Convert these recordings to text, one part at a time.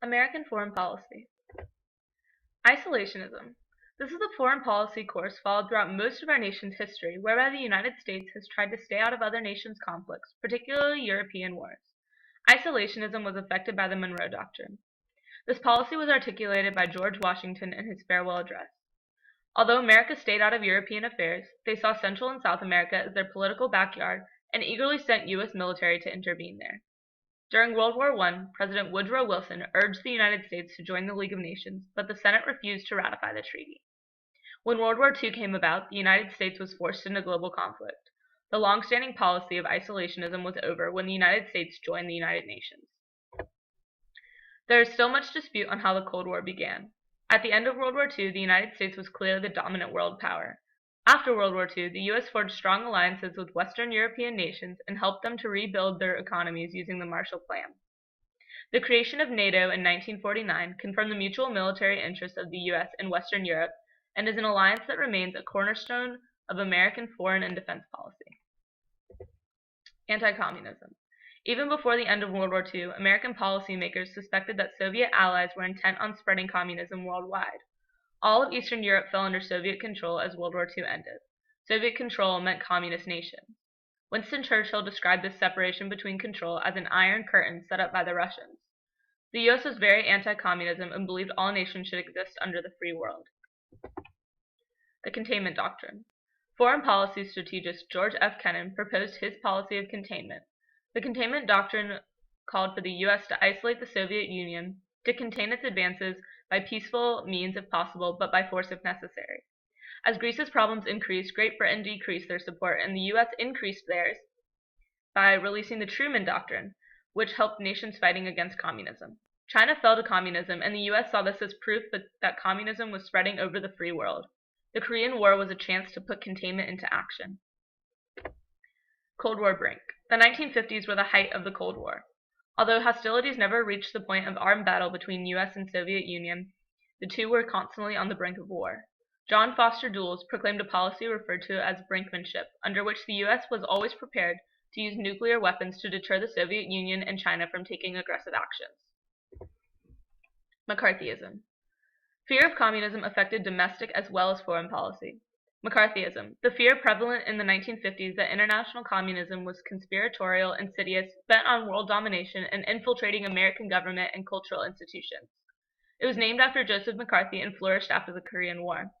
American foreign policy. Isolationism. This is the foreign policy course followed throughout most of our nation's history, whereby the United States has tried to stay out of other nations' conflicts, particularly European wars. Isolationism was affected by the Monroe Doctrine. This policy was articulated by George Washington in his farewell address. Although America stayed out of European affairs, they saw Central and South America as their political backyard and eagerly sent U.S. military to intervene there. During World War I, President Woodrow Wilson urged the United States to join the League of Nations, but the Senate refused to ratify the treaty. When World War II came about, the United States was forced into global conflict. The long-standing policy of isolationism was over when the United States joined the United Nations. There is still much dispute on how the Cold War began. At the end of World War II, the United States was clearly the dominant world power. After World War II, the U.S. forged strong alliances with Western European nations and helped them to rebuild their economies using the Marshall Plan. The creation of NATO in 1949 confirmed the mutual military interests of the U.S. and Western Europe and is an alliance that remains a cornerstone of American foreign and defense policy. Anti-communism. Even before the end of World War II, American policymakers suspected that Soviet allies were intent on spreading communism worldwide. All of Eastern Europe fell under Soviet control as World War II ended. Soviet control meant communist nations. Winston Churchill described this separation between control as an iron curtain set up by the Russians. The U.S. was very anti-communism and believed all nations should exist under the free world. The Containment Doctrine. Foreign policy strategist George F. Kennan proposed his policy of containment. The Containment Doctrine called for the U.S. to isolate the Soviet Union, to contain its advances by peaceful means if possible, but by force if necessary. As Greece's problems increased, Great Britain decreased their support, and the U.S. increased theirs by releasing the Truman Doctrine, which helped nations fighting against communism. China fell to communism, and the U.S. saw this as proof that communism was spreading over the free world. The Korean War was a chance to put containment into action. Cold War brink. The 1950s were the height of the Cold War. Although hostilities never reached the point of armed battle between U.S. and Soviet Union, the two were constantly on the brink of war. John Foster Dulles proclaimed a policy referred to as brinkmanship, under which the U.S. was always prepared to use nuclear weapons to deter the Soviet Union and China from taking aggressive actions. McCarthyism. Fear of communism affected domestic as well as foreign policy. McCarthyism. The fear prevalent in the 1950s that international communism was conspiratorial, insidious, bent on world domination, and infiltrating American government and cultural institutions. It was named after Joseph McCarthy and flourished after the Korean War.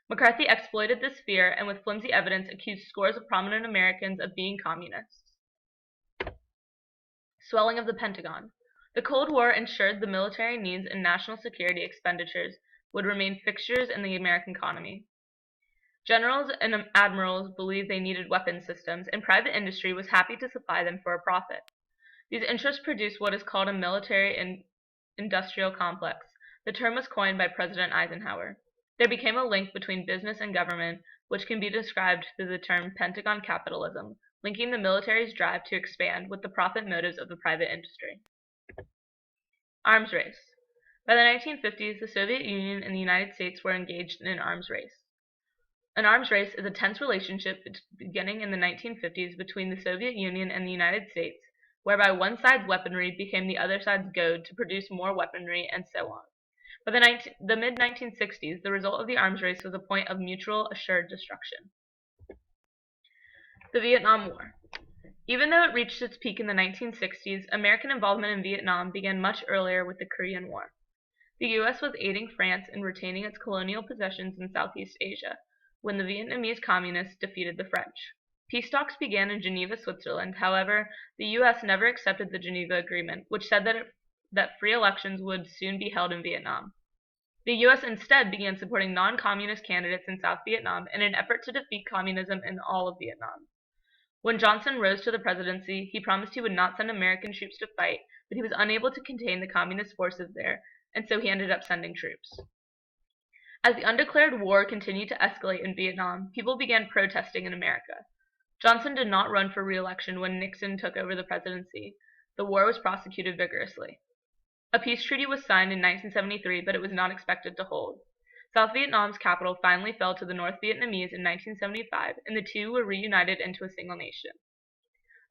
McCarthy exploited this fear and with flimsy evidence accused scores of prominent Americans of being communists. Swelling of the Pentagon. The Cold War ensured the military needs and national security expenditures would remain fixtures in the American economy. Generals and admirals believed they needed weapons systems, and private industry was happy to supply them for a profit. These interests produced what is called a military and industrial complex. The term was coined by President Eisenhower. There became a link between business and government, which can be described through the term Pentagon capitalism, linking the military's drive to expand with the profit motives of the private industry. Arms race. By the 1950s, the Soviet Union and the United States were engaged in an arms race. An arms race is a tense relationship beginning in the 1950s between the Soviet Union and the United States, whereby one side's weaponry became the other side's goad to produce more weaponry, and so on. By the mid-1960s, the result of the arms race was a point of mutual assured destruction. The Vietnam War. Even though it reached its peak in the 1960s, American involvement in Vietnam began much earlier with the Korean War. The U.S. was aiding France in retaining its colonial possessions in Southeast Asia, when the Vietnamese communists defeated the French. Peace talks began in Geneva, Switzerland. However, the U.S. never accepted the Geneva Agreement, which said that free elections would soon be held in Vietnam. The U.S. instead began supporting non-communist candidates in South Vietnam in an effort to defeat communism in all of Vietnam. When Johnson rose to the presidency, he promised he would not send American troops to fight, but he was unable to contain the communist forces there, and so he ended up sending troops. As the undeclared war continued to escalate in Vietnam, people began protesting in America. Johnson did not run for re-election when Nixon took over the presidency. The war was prosecuted vigorously. A peace treaty was signed in 1973, but it was not expected to hold. South Vietnam's capital finally fell to the North Vietnamese in 1975, and the two were reunited into a single nation.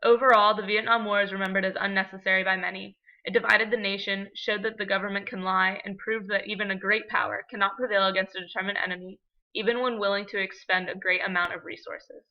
Overall, the Vietnam War is remembered as unnecessary by many. It divided the nation, showed that the government can lie, and proved that even a great power cannot prevail against a determined enemy, even when willing to expend a great amount of resources.